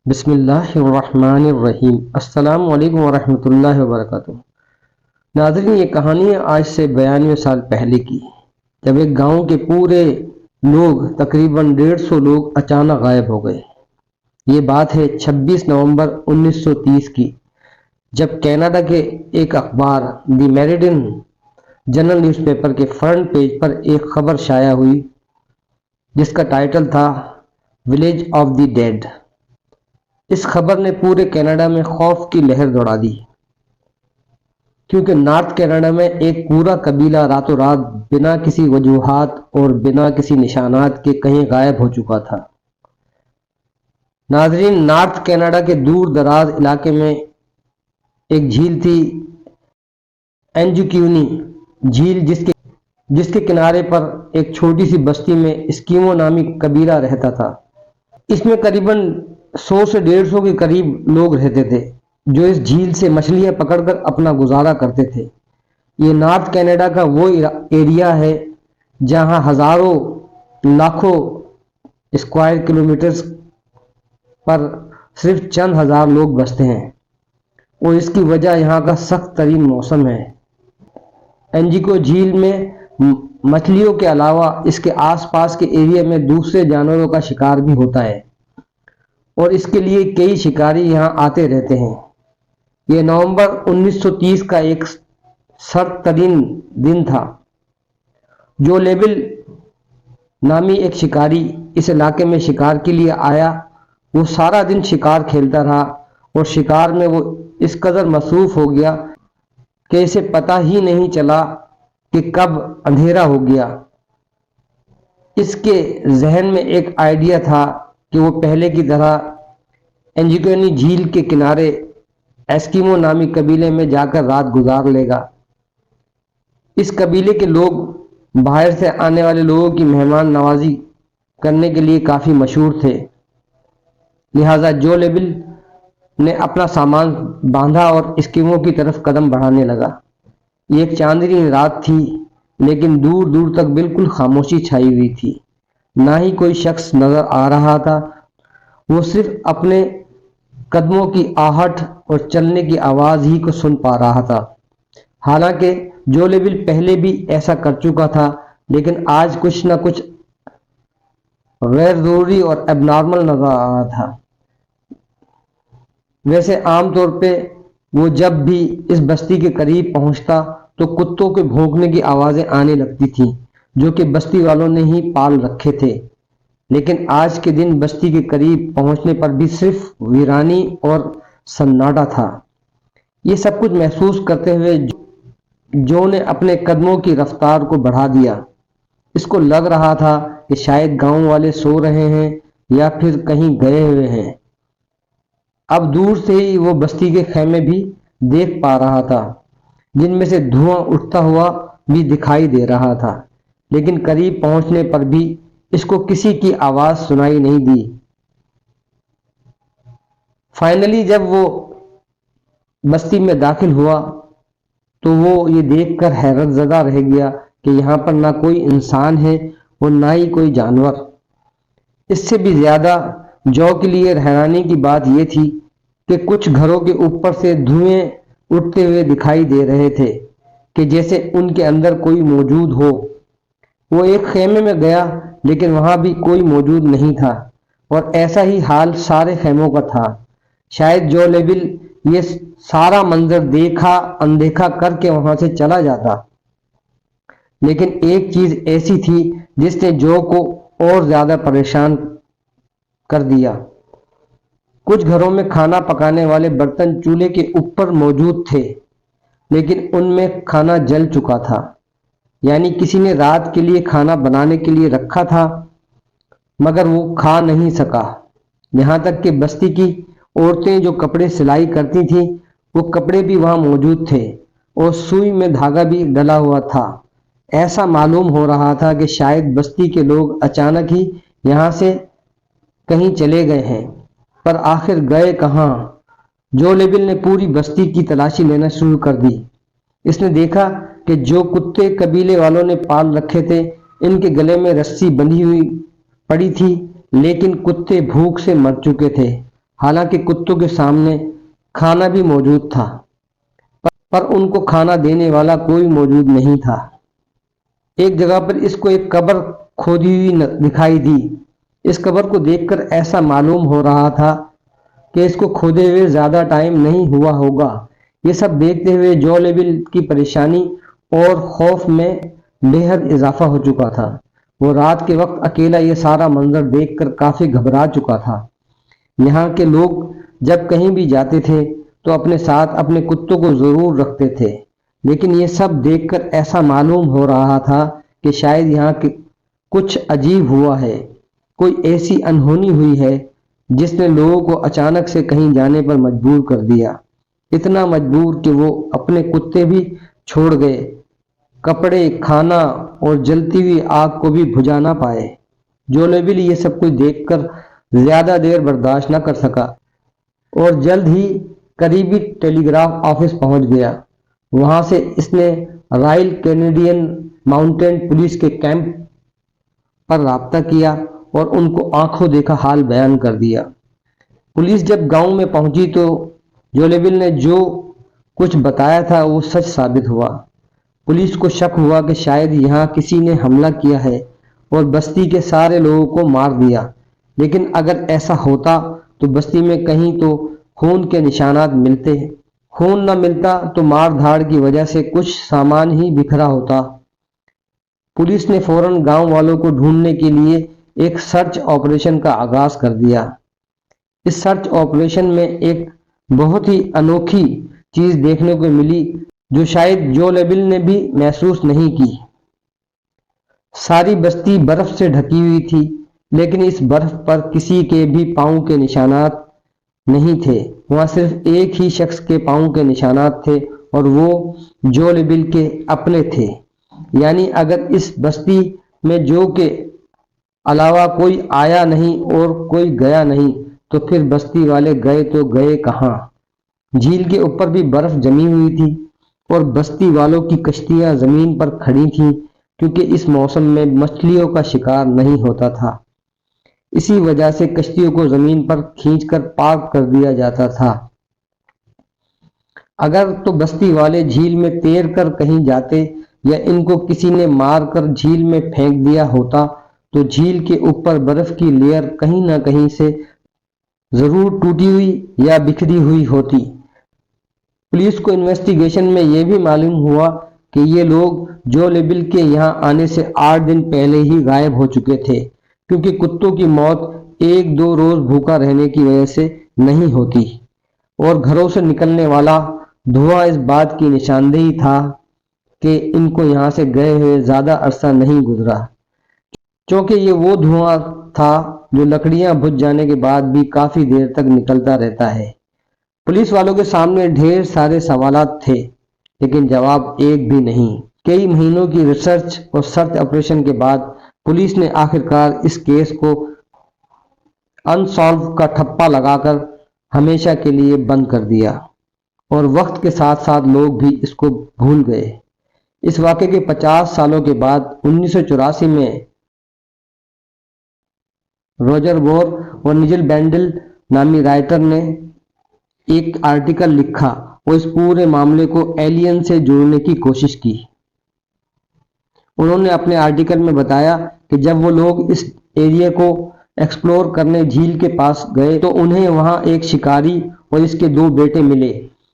بسم اللہ الرحمن الرحیم۔ السلام علیکم ورحمۃ اللہ وبرکاتہ۔ ناظرین، یہ کہانی ہے آج سے 92 سال پہلے کی، جب ایک گاؤں کے پورے لوگ تقریباً 150 لوگ اچانک غائب ہو گئے۔ یہ بات ہے 26 نومبر 1930 کی، جب کینیڈا کے ایک اخبار دی میریڈین جنرل نیوز پیپر کے فرنٹ پیج پر ایک خبر شائع ہوئی جس کا ٹائٹل تھا ولیج آف دی ڈیڈ۔ اس خبر نے پورے کینیڈا میں خوف کی لہر دوڑا دی، کیونکہ نارتھ کینیڈا میں ایک پورا قبیلہ راتوں رات بنا کسی وجوہات اور بنا کسی نشانات کے کہیں غائب ہو چکا تھا۔ ناظرین، نارتھ کینیڈا کے دور دراز علاقے میں ایک جھیل تھی، اینجوکیونی جھیل، جس کے کنارے پر ایک چھوٹی سی بستی میں اسکیمو نامی قبیلہ رہتا تھا۔ اس میں قریباً 100 سے 150 کے قریب لوگ رہتے تھے جو اس جھیل سے مچھلیاں پکڑ کر اپنا گزارا کرتے تھے۔ یہ نارتھ کینیڈا کا وہ ایریا ہے جہاں ہزاروں لاکھوں اسکوائر کلومیٹرز پر صرف چند ہزار لوگ بستے ہیں، اور اس کی وجہ یہاں کا سخت ترین موسم ہے۔ اینجیکو جھیل میں مچھلیوں کے علاوہ اس کے آس پاس کے ایریا میں دوسرے جانوروں کا شکار بھی ہوتا ہے، اور اس کے لیے کئی شکاری یہاں آتے رہتے ہیں۔ یہ نومبر 1930 کا ایک سرد ترین دن تھا۔ جو لیبل نامی ایک شکاری اس علاقے میں شکار کے لیے آیا، وہ سارا دن شکار کھیلتا رہا، اور شکار میں وہ اس قدر مصروف ہو گیا کہ اسے پتہ ہی نہیں چلا کہ کب اندھیرا ہو گیا۔ اس کے ذہن میں ایک آئیڈیا تھا کہ وہ پہلے کی طرح اینجیکونی جھیل کے کنارے ایسکیمو نامی قبیلے میں جا کر رات گزار لے گا۔ اس قبیلے کے لوگ باہر سے آنے والے لوگوں کی مہمان نوازی کرنے کے لیے کافی مشہور تھے، لہذا جو لیبل نے اپنا سامان باندھا اور اسکیمو کی طرف قدم بڑھانے لگا۔ یہ ایک چاندنی رات تھی، لیکن دور دور تک بالکل خاموشی چھائی ہوئی تھی۔ نہ ہی کوئی شخص نظر آ رہا تھا، وہ صرف اپنے قدموں کی آہٹ اور چلنے کی آواز ہی کو سن پا رہا تھا۔ حالانکہ جو لیبل پہلے بھی ایسا کر چکا تھا، لیکن آج کچھ نہ کچھ غیر ضروری اور اب نارمل نظر آ رہا تھا۔ ویسے عام طور پہ وہ جب بھی اس بستی کے قریب پہنچتا تو کتوں کے بھونکنے کی آوازیں آنے لگتی تھیں، جو کہ بستی والوں نے ہی پال رکھے تھے۔ لیکن آج کے دن بستی کے قریب پہنچنے پر بھی صرف ویرانی اور سناٹا تھا۔ یہ سب کچھ محسوس کرتے ہوئے جو نے اپنے قدموں کی رفتار کو بڑھا دیا۔ اس کو لگ رہا تھا کہ شاید گاؤں والے سو رہے ہیں یا پھر کہیں گئے ہوئے ہیں۔ اب دور سے ہی وہ بستی کے خیمے بھی دیکھ پا رہا تھا، جن میں سے دھواں اٹھتا ہوا بھی دکھائی دے رہا تھا، لیکن قریب پہنچنے پر بھی اس کو کسی کی آواز سنائی نہیں دی۔ فائنلی جب وہ بستی میں داخل ہوا تو وہ یہ دیکھ کر حیرت زدہ رہ گیا کہ یہاں پر نہ کوئی انسان ہے اور نہ ہی کوئی جانور۔ اس سے بھی زیادہ جو کے لیے حیرانی کی بات یہ تھی کہ کچھ گھروں کے اوپر سے دھوئیں اٹھتے ہوئے دکھائی دے رہے تھے کہ جیسے ان کے اندر کوئی موجود ہو۔ وہ ایک خیمے میں گیا، لیکن وہاں بھی کوئی موجود نہیں تھا، اور ایسا ہی حال سارے خیموں کا تھا۔ شاید جو لیبل یہ سارا منظر اندیکھا کر کے وہاں سے چلا جاتا، لیکن ایک چیز ایسی تھی جس نے جو کو اور زیادہ پریشان کر دیا۔ کچھ گھروں میں کھانا پکانے والے برتن چولہے کے اوپر موجود تھے، لیکن ان میں کھانا جل چکا تھا، یعنی کسی نے رات کے لیے کھانا بنانے کے لیے رکھا تھا مگر وہ کھا نہیں سکا۔ یہاں تک کہ بستی کی عورتیں جو کپڑے سلائی کرتی تھیں، وہ کپڑے بھی وہاں موجود تھے، اور سوئی میں دھاگا بھی ڈلا ہوا تھا۔ ایسا معلوم ہو رہا تھا کہ شاید بستی کے لوگ اچانک ہی یہاں سے کہیں چلے گئے ہیں، پر آخر گئے کہاں؟ جو لیبل نے پوری بستی کی تلاشی لینا شروع کر دی۔ اس نے دیکھا کہ جو کتے قبیلے والوں نے پال رکھے تھے، ان کے گلے میں رسی بندھی ہوئی پڑی تھی، لیکن کتے بھوک سے مر چکے تھے۔ حالانکہ کتوں کے سامنے کھانا بھی موجود تھا، پر ان کو کھانا دینے والا کوئی موجود نہیں تھا۔ ایک جگہ پر اس کو ایک قبر کھودی ہوئی دکھائی دی۔ اس قبر کو دیکھ کر ایسا معلوم ہو رہا تھا کہ اس کو کھودے ہوئے زیادہ ٹائم نہیں ہوا ہوگا۔ یہ سب دیکھتے ہوئے جولیبل کی پریشانی اور خوف میں بے حد اضافہ ہو چکا تھا۔ وہ رات کے وقت اکیلا یہ سارا منظر دیکھ کر کافی گھبرا چکا تھا۔ یہاں کے لوگ جب کہیں بھی جاتے تھے تو اپنے ساتھ اپنے کتوں کو ضرور رکھتے تھے، لیکن یہ سب دیکھ کر ایسا معلوم ہو رہا تھا کہ شاید یہاں کچھ عجیب ہوا ہے، کوئی ایسی انہونی ہوئی ہے جس نے لوگوں کو اچانک سے کہیں جانے پر مجبور کر دیا، اتنا مجبور کہ وہ اپنے کتے بھی چھوڑ گئے، کپڑے، کھانا اور جلتی ہوئی آگ کو بھی بجھا نہ پائے۔ جولیبل یہ سب کچھ دیکھ کر زیادہ دیر برداشت نہ کر سکا اور جلد ہی قریبی ٹیلی گراف آفس پہنچ گیا۔ وہاں سے اس نے رائل کینیڈین ماؤنٹین پولیس کے کیمپ پر رابطہ کیا اور ان کو آنکھوں دیکھا حال بیان کر دیا۔ پولیس جب گاؤں میں پہنچی تو جولیبل نے جو کچھ بتایا تھا وہ سچ ثابت ہوا۔ پولیس کو شک ہوا کہ شاید یہاں کسی نے حملہ کیا ہے اور بستی کے سارے لوگوں کو مار دیا، لیکن اگر ایسا ہوتا تو بستی میں کہیں تو خون کے نشانات ملتے، خون نہ ملتا تو مار دھاڑ کی وجہ سے کچھ سامان ہی بکھرا ہوتا۔ پولیس نے فوراً گاؤں والوں کو ڈھونڈنے کے لیے ایک سرچ آپریشن کا آغاز کر دیا۔ اس سرچ آپریشن میں ایک بہت ہی انوکھی چیز دیکھنے کو ملی جو شاید جولیبل نے بھی محسوس نہیں کی۔ ساری بستی برف سے ڈھکی ہوئی تھی، لیکن اس برف پر کسی کے بھی پاؤں کے نشانات نہیں تھے۔ وہاں صرف ایک ہی شخص کے پاؤں کے نشانات تھے اور وہ جولیبل کے اپنے تھے۔ یعنی اگر اس بستی میں جو کے علاوہ کوئی آیا نہیں اور کوئی گیا نہیں تو پھر بستی والے گئے تو گئے کہاں؟ جھیل کے اوپر بھی برف جمی ہوئی تھی اور بستی والوں کی کشتیاں زمین پر کھڑی تھیں کیونکہ اس موسم میں مچھلیوں کا شکار نہیں ہوتا تھا۔ اسی وجہ سے کشتیوں کو زمین پر کھینچ کر پارک کر دیا جاتا تھا۔ اگر تو بستی والے جھیل میں تیر کر کہیں جاتے یا ان کو کسی نے مار کر جھیل میں پھینک دیا ہوتا تو جھیل کے اوپر برف کی لیئر کہیں نہ کہیں سے ضرور ٹوٹی ہوئی یا بکھری ہوئی ہوتی۔ پولیس کو انویسٹیگیشن میں یہ بھی معلوم ہوا کہ یہ لوگ جولیبل کے یہاں آنے سے 8 دن پہلے ہی غائب ہو چکے تھے، کیونکہ کتوں کی موت 1-2 روز بھوکا رہنے کی وجہ سے نہیں ہوتی، اور گھروں سے نکلنے والا دھواں اس بات کی نشاندہی تھا کہ ان کو یہاں سے گئے ہوئے زیادہ عرصہ نہیں گزرا، چونکہ یہ وہ دھواں تھا جو لکڑیاں بجھ جانے کے بعد بھی کافی دیر تک نکلتا رہتا ہے۔ پولیس والوں کے سامنے ڈھیر سارے سوالات تھے، لیکن جواب ایک بھی نہیں۔ کئی مہینوں کی ریسرچ اور سرچ آپریشن کے بعد پولیس نے آخرکار اس کیس کو انسالو کا ٹھپا لگا کر ہمیشہ کے لیے بند کر دیا، اور وقت کے ساتھ ساتھ لوگ بھی اس کو بھول گئے۔ اس واقعے کے 50 سالوں کے بعد 1984 میں روجر بور اور نجل بینڈل نامی رائٹر نے ایک آرٹیکل لکھا اور اس پورے معاملے کو ایلین سے جوڑنے کی کوشش کی۔ انہوں نے اپنے آرٹیکل میں بتایا کہ جب وہ لوگ اس ایریا کو ایکسپلور کرنے جھیل کے پاس گئے تو انہیں وہاں ایک شکاری اور اس کے 2 بیٹے ملے۔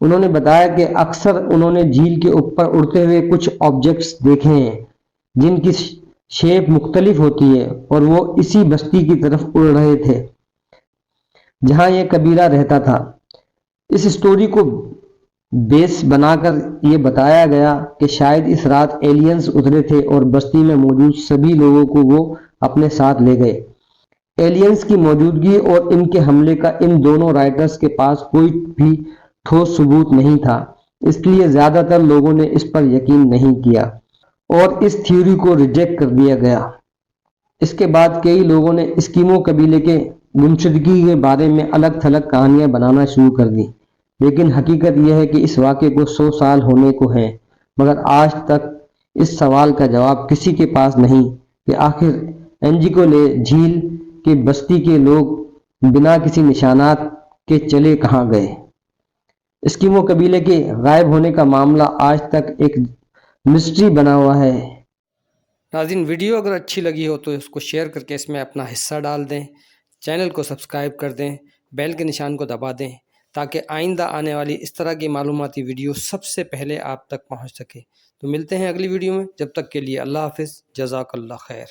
انہوں نے بتایا کہ اکثر انہوں نے جھیل کے اوپر اڑتے ہوئے کچھ آبجیکٹس دیکھے ہیں جن کی شیپ مختلف ہوتی ہے، اور وہ اسی بستی کی طرف اڑ رہے تھے جہاں یہ قبیلہ رہتا تھا۔ اس سٹوری کو بیس بنا کر یہ بتایا گیا کہ شاید اس رات ایلینز اترے تھے اور بستی میں موجود سبھی لوگوں کو وہ اپنے ساتھ لے گئے۔ ایلینز کی موجودگی اور ان کے حملے کا ان دونوں رائٹرز کے پاس کوئی بھی ٹھوس ثبوت نہیں تھا، اس لیے زیادہ تر لوگوں نے اس پر یقین نہیں کیا اور اس تھیوری کو ریجیکٹ کر دیا گیا۔ اس کے بعد کئی لوگوں نے اسکیمو قبیلے کے گمشدگی کے بارے میں الگ تھلگ کہانیاں بنانا شروع کر دی، لیکن حقیقت یہ ہے کہ اس واقعے کو 100 سال ہونے کو ہیں، مگر آج تک اس سوال کا جواب کسی کے پاس نہیں کہ آخر انجیکولے جھیل کے بستی کے لوگ بنا کسی نشانات کہ چلے کہاں گئے۔ اسکیمو قبیلے کے غائب ہونے کا معاملہ آج تک ایک مسٹری بنا ہوا ہے۔ ناظرین، ویڈیو اگر اچھی لگی ہو تو اس کو شیئر کر کے اس میں اپنا حصہ ڈال دیں، چینل کو سبسکرائب کر دیں، بیل کے نشان کو دبا دیں تاکہ آئندہ آنے والی اس طرح کی معلوماتی ویڈیو سب سے پہلے آپ تک پہنچ سکے۔ تو ملتے ہیں اگلی ویڈیو میں، جب تک کے لیے اللہ حافظ، جزاک اللہ خیر۔